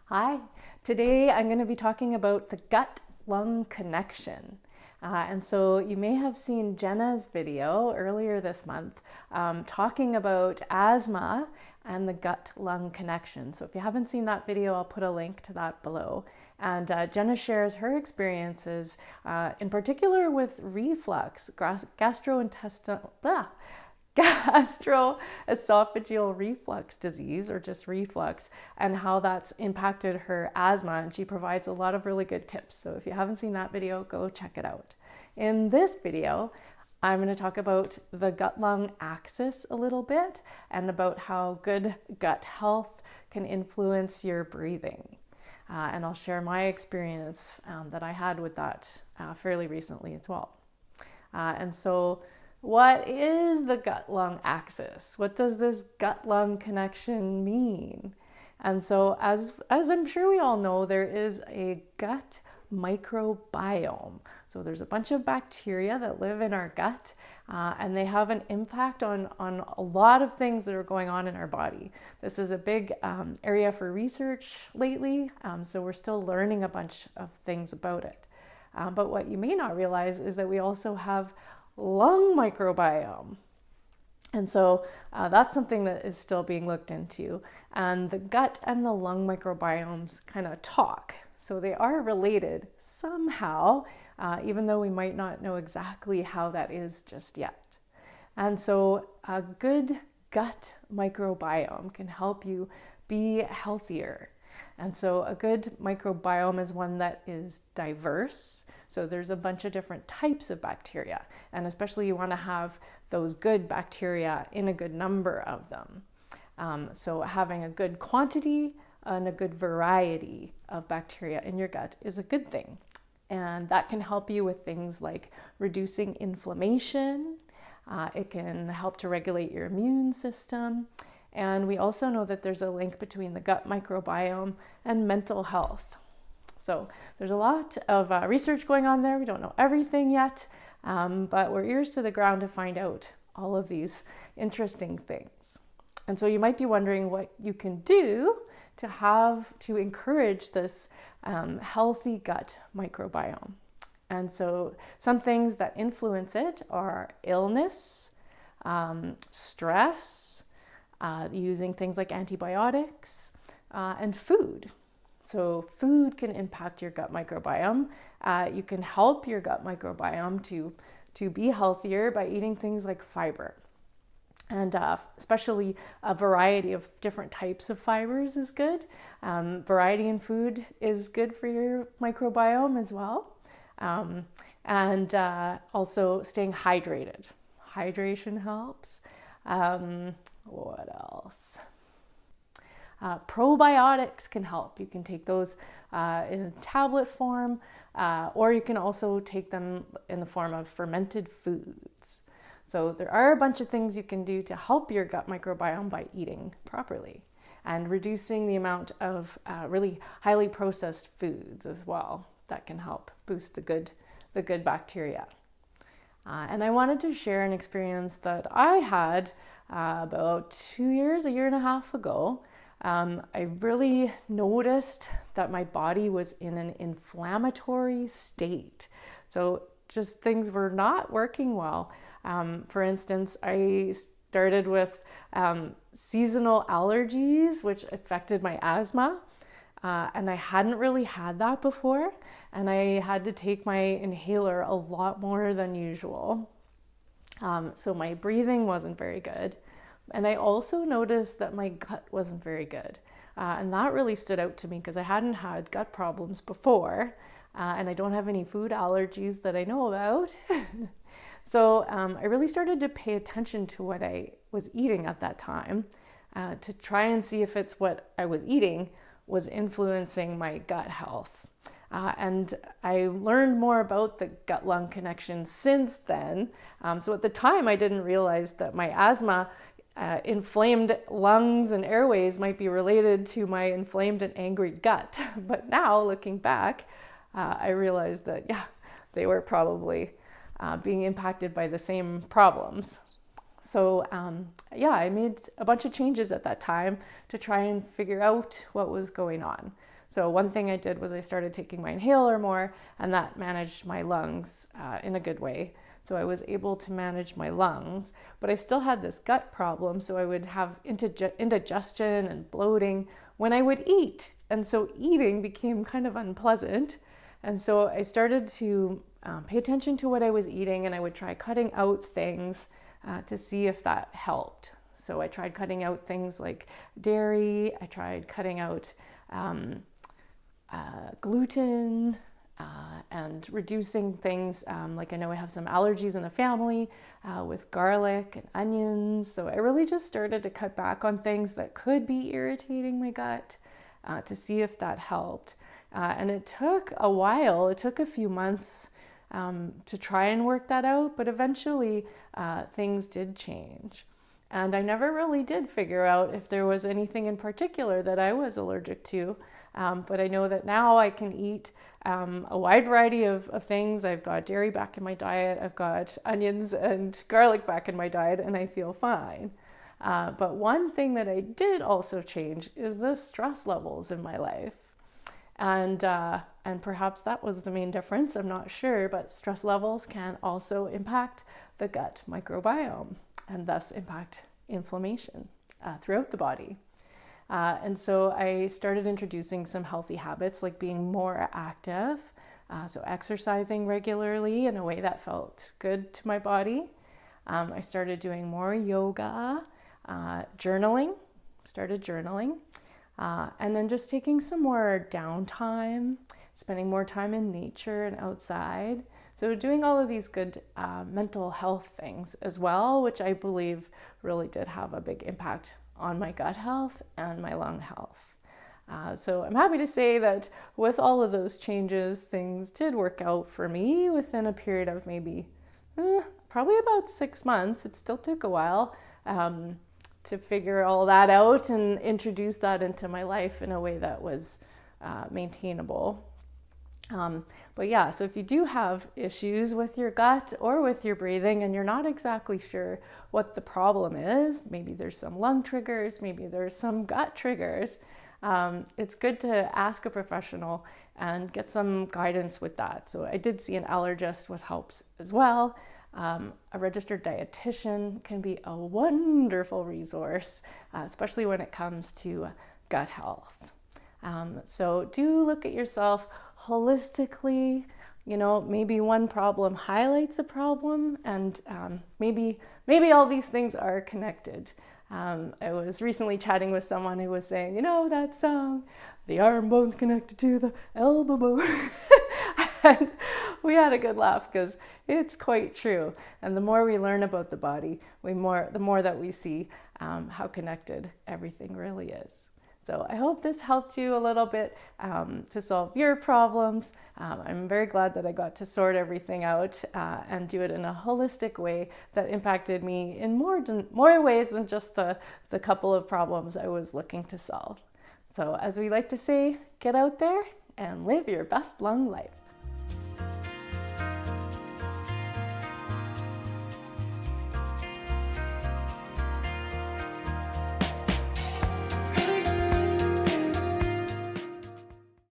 Hi, today I'm going to be talking about the gut-lung connection. And so you may have seen Jenna's video earlier this month talking about asthma and the gut-lung connection. So if you haven't seen that video, I'll put a link to that below. And Jenna shares her experiences, in particular with reflux, gastroesophageal reflux disease, or just reflux, and how that's impacted her asthma. And she provides a lot of really good tips. So if you haven't seen that video, go check it out. In this video, I'm going to talk about the gut-lung axis a little bit and about how good gut health can influence your breathing. And I'll share my experience that I had with that fairly recently as well. And so what is the gut-lung axis? What does this gut-lung connection mean? And so as I'm sure we all know, there is a gut microbiome. So there's a bunch of bacteria that live in our gut, and they have an impact on a lot of things that are going on in our body. This is a big area for research lately, so we're still learning a bunch of things about it. But what you may not realize is that we also have lung microbiome. And so that's something that is still being looked into. And the gut and the lung microbiomes kind of talk. So they are related somehow, even though we might not know exactly how that is just yet. And so a good gut microbiome can help you be healthier. And so a good microbiome is one that is diverse. So there's a bunch of different types of bacteria, and especially you want to have those good bacteria in a good number of them. So having a good quantity and a good variety of bacteria in your gut is a good thing. And that can help you with things like reducing inflammation. It can help to regulate your immune system. And we also know that there's a link between the gut microbiome and mental health. So there's a lot of research going on there. We don't know everything yet, but we're ears to the ground to find out all of these interesting things. And so you might be wondering what you can do to encourage this healthy gut microbiome. And so some things that influence it are illness, stress, using things like antibiotics, and food. So food can impact your gut microbiome. You can help your gut microbiome to be healthier by eating things like fiber. And especially a variety of different types of fibers is good. Variety in food is good for your microbiome as well. And also staying hydrated. Hydration helps. What else? Probiotics can help. You can take those in tablet form, or you can also take them in the form of fermented foods. So there are a bunch of things you can do to help your gut microbiome by eating properly and reducing the amount of really highly processed foods as well. That can help boost the good bacteria. And I wanted to share an experience that I had about 2 years, a year and a half ago. I really noticed that my body was in an inflammatory state. So just things were not working well. For instance, I started with seasonal allergies, which affected my asthma. And I hadn't really had that before. And I had to take my inhaler a lot more than usual. So my breathing wasn't very good. And I also noticed that my gut wasn't very good. And that really stood out to me because I hadn't had gut problems before. And I don't have any food allergies that I know about. So I really started to pay attention to what I was eating at that time to try and see if it's what I was eating was influencing my gut health. And I learned more about the gut-lung connection since then. So at the time, I didn't realize that my asthma, inflamed lungs and airways might be related to my inflamed and angry gut. But now, looking back, I realized that, yeah, they were probably being impacted by the same problems. So I made a bunch of changes at that time to try and figure out what was going on. So one thing I did was I started taking my inhaler more, and that managed my lungs in a good way. So I was able to manage my lungs, but I still had this gut problem. So I would have indigestion and bloating when I would eat. And so eating became kind of unpleasant. And so I started to pay attention to what I was eating, and I would try cutting out things to see if that helped. So I tried cutting out things like dairy. I tried cutting out gluten, and reducing things like I know I have some allergies in the family with garlic and onions. So I really just started to cut back on things that could be irritating my gut to see if that helped. And it took a while, it took a few months to try and work that out, but eventually things did change. And I never really did figure out if there was anything in particular that I was allergic to. But I know that now I can eat a wide variety of things. I've got dairy back in my diet. I've got onions and garlic back in my diet, and I feel fine. But one thing that I did also change is the stress levels in my life. And perhaps that was the main difference. I'm not sure, but stress levels can also impact the gut microbiome and thus impact inflammation throughout the body. And so I started introducing some healthy habits like being more active, so exercising regularly in a way that felt good to my body. I started doing more yoga, started journaling, and then just taking some more downtime, spending more time in nature and outside. So doing all of these good mental health things as well, which I believe really did have a big impact on my gut health and my lung health. So I'm happy to say that with all of those changes, things did work out for me within a period of maybe probably about 6 months. It still took a while to figure all that out and introduce that into my life in a way that was maintainable. But yeah, so if you do have issues with your gut or with your breathing and you're not exactly sure what the problem is, maybe there's some lung triggers, maybe there's some gut triggers, it's good to ask a professional and get some guidance with that. So I did see an allergist, which helps as well. A registered dietitian can be a wonderful resource, especially when it comes to gut health. So do look at yourself holistically. You know, maybe one problem highlights a problem, and maybe all these things are connected. I was recently chatting with someone who was saying, you know, that song, the arm bone's connected to the elbow bone. And we had a good laugh because it's quite true. And the more we learn about the body, the more that we see how connected everything really is. So I hope this helped you a little bit to solve your problems. I'm very glad that I got to sort everything out and do it in a holistic way that impacted me in more ways than just the couple of problems I was looking to solve. So as we like to say, get out there and live your best lung life.